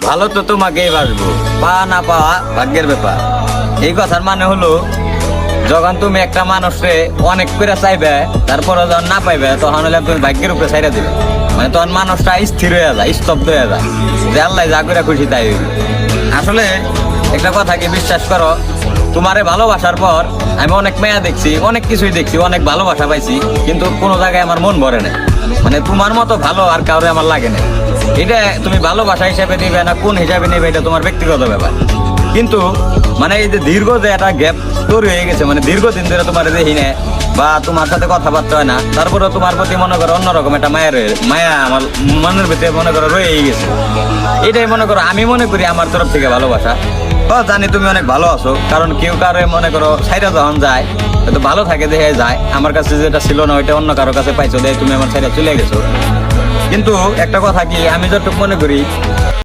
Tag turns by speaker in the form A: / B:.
A: ভালো তো তোমাকেই বাসবো, পাওয়া না পাওয়া ভাগ্যের ব্যাপার। এই কথার মানে হলো, যখন তুমি একটা মানুষকে অনেক করে চাইবে, তারপরে যখন না পাইবে, তখন হলে তুমি ভাগ্যের উপরে ছাইড়া দিবে। মানে তখন মানুষটা স্থির হয়ে যায়, স্তব্ধ হয়ে যায়, যে আল্লাহ যা করে খুশি তাই হইবে। আসলে একটা কথা কি বিশ্বাস করো, তোমারে ভালোবাসার পর আমি অনেক মেয়া দেখছি, অনেক কিছুই দেখছি, অনেক ভালোবাসা পাইছি, কিন্তু কোনো জায়গায় আমার মন ভরে না। মানে তোমার মতো ভালো আর কাউরে আমার লাগে না। এটা তুমি ভালোবাসা হিসাবে নিবে না কোন হিসাবে নিবে, এটা তোমার ব্যক্তিগত ব্যাপার। কিন্তু মানে এই যে দীর্ঘ যে একটা গ্যাপ তৈরি হয়ে গেছে, মানে দীর্ঘদিন ধরে তোমার দেখি না বা তোমার সাথে কথাবার্তা হয় না, তারপরে তোমার প্রতি মনে করো অন্যরকম একটা মায়া আমার মনের ভিতরে মনে করো রয়েই গেছে। এটাই মনে করো আমি মনে করি আমার তরফ থেকে ভালোবাসা। জানি তুমি অনেক ভালো আছো, কারণ কেউ কারো মনে করো সাইডা যখন যায় তো ভালো থাকে, দেখে যায়। আমার কাছে যেটা ছিল না ওইটা অন্য কারো কাছে পাইছো, দেখে তুমি আমার সাইডে চলে গেছো। কিন্তু একটা কথা কি, আমি যতটুকু মনে করি